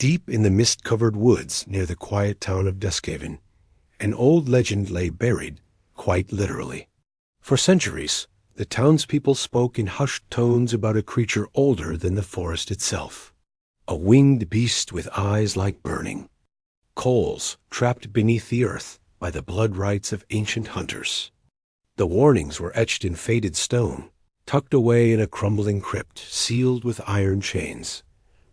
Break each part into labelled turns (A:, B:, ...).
A: Deep in the mist-covered woods near the quiet town of Duskhaven, an old legend lay buried, quite literally. For centuries, the townspeople spoke in hushed tones about a creature older than the forest itself. A winged beast with eyes like burning coals trapped beneath the earth by the blood rites of ancient hunters. The warnings were etched in faded stone, tucked away in a crumbling crypt sealed with iron chains.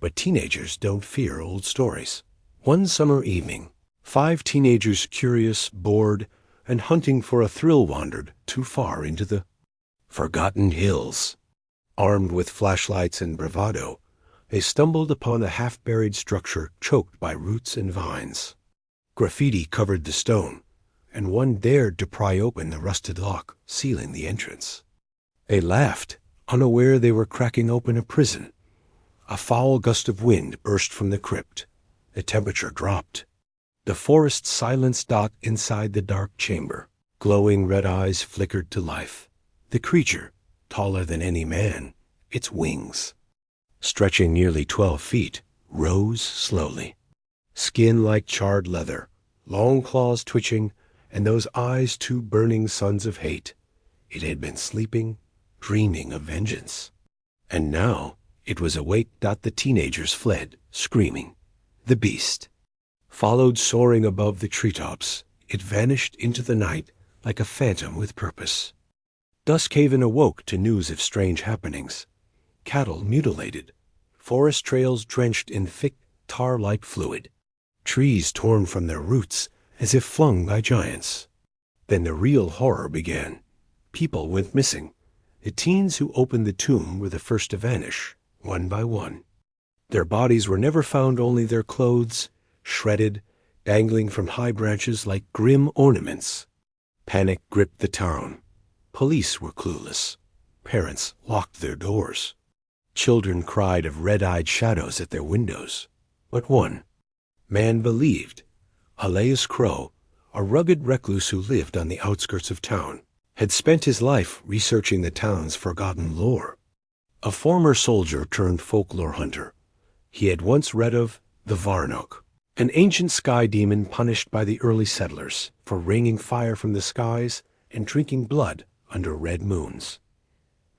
A: But teenagers don't fear old stories. One summer evening, 5 teenagers, curious, bored, and hunting for a thrill, wandered too far into the forgotten hills. Armed with flashlights and bravado, they stumbled upon a half-buried structure choked by roots and vines. Graffiti covered the stone, and one dared to pry open the rusted lock, sealing the entrance. They laughed, unaware they were cracking open a prison. A foul gust of wind burst from the crypt. The temperature dropped. The forest silence dot inside the dark chamber. Glowing red eyes flickered to life. The creature, taller than any man, its wings, stretching nearly 12 feet, rose slowly. Skin like charred leather, long claws twitching, and those eyes 2 burning suns of hate. It had been sleeping, dreaming of vengeance. And now it was awake. The teenagers fled, screaming. The beast followed, soaring above the treetops. It vanished into the night like a phantom with purpose. Duskhaven awoke to news of strange happenings. Cattle mutilated, forest trails drenched in thick, tar-like fluid, trees torn from their roots as if flung by giants. Then the real horror began. People went missing. The teens who opened the tomb were the first to vanish, one by one. Their bodies were never found, only their clothes, shredded, dangling from high branches like grim ornaments. Panic gripped the town. Police were clueless. Parents locked their doors. Children cried of red-eyed shadows at their windows. But one man believed. Elias Crow, a rugged recluse who lived on the outskirts of town, had spent his life researching the town's forgotten lore. A former soldier turned folklore hunter, he had once read of the Varnock, an ancient sky demon punished by the early settlers for raining fire from the skies and drinking blood under red moons.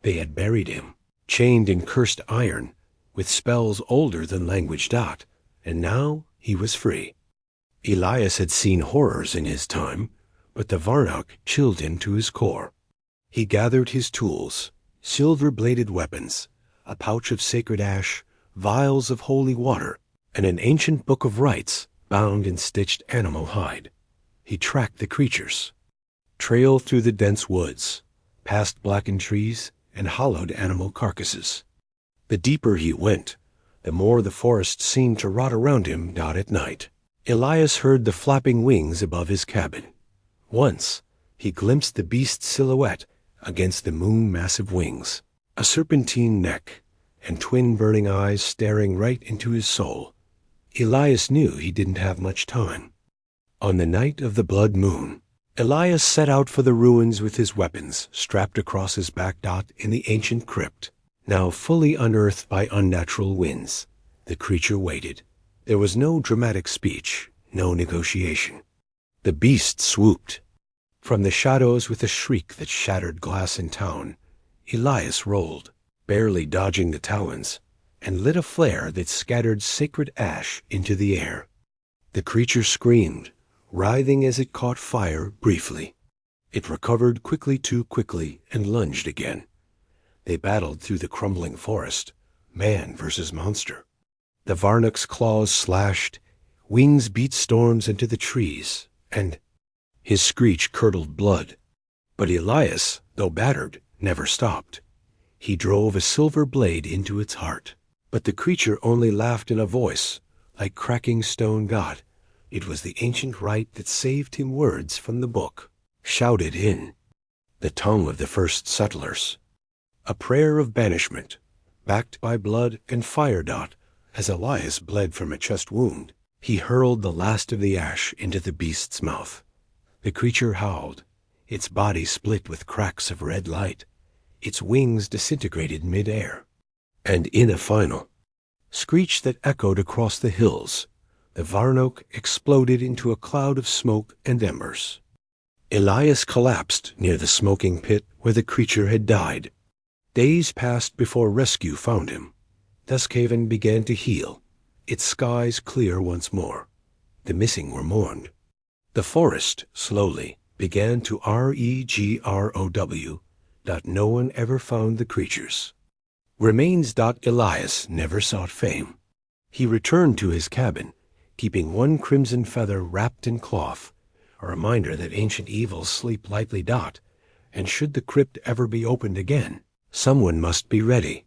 A: They had buried him, chained in cursed iron, with spells older than language dot, and now he was free. Elias had seen horrors in his time, but the Varnock chilled him to his core. He gathered his tools, silver-bladed weapons, a pouch of sacred ash, vials of holy water, and an ancient book of rites bound in stitched animal hide. He tracked the creatures, trailed through the dense woods, past blackened trees and hollowed animal carcasses. The deeper he went, the more the forest seemed to rot around him at night. Elias heard the flapping wings above his cabin. Once he glimpsed the beast's silhouette against the moon-massive wings, a serpentine neck, and twin burning eyes staring right into his soul. Elias knew he didn't have much time. On the night of the blood moon, Elias set out for the ruins with his weapons strapped across his back in the ancient crypt, now fully unearthed by unnatural winds. The creature waited. There was no dramatic speech, no negotiation. The beast swooped. From the shadows with a shriek that shattered glass in town, Elias rolled, barely dodging the talons, and lit a flare that scattered sacred ash into the air. The creature screamed, writhing as it caught fire briefly. It recovered quickly, too quickly, and lunged again. They battled through the crumbling forest, man versus monster. The Varnock's claws slashed, wings beat storms into the trees, and his screech curdled blood. But Elias, though battered, never stopped. He drove a silver blade into its heart. But the creature only laughed in a voice like cracking stone god. It was the ancient rite that saved him words from the book, shouted in the tongue of the first settlers. A prayer of banishment, backed by blood and fire. As Elias bled from a chest wound, he hurled the last of the ash into the beast's mouth. The creature howled. Its body split with cracks of red light. Its wings disintegrated mid-air. And in a final, screech that echoed across the hills. The Varnoke exploded into a cloud of smoke and embers. Elias collapsed near the smoking pit where the creature had died. Days passed before rescue found him. Duskhaven began to heal, its skies clear once more. The missing were mourned. The forest, slowly, began to regrow. No one ever found the creatures. Remains. Elias never sought fame. He returned to his cabin, keeping one crimson feather wrapped in cloth, a reminder that ancient evils sleep lightly. And should the crypt ever be opened again, someone must be ready.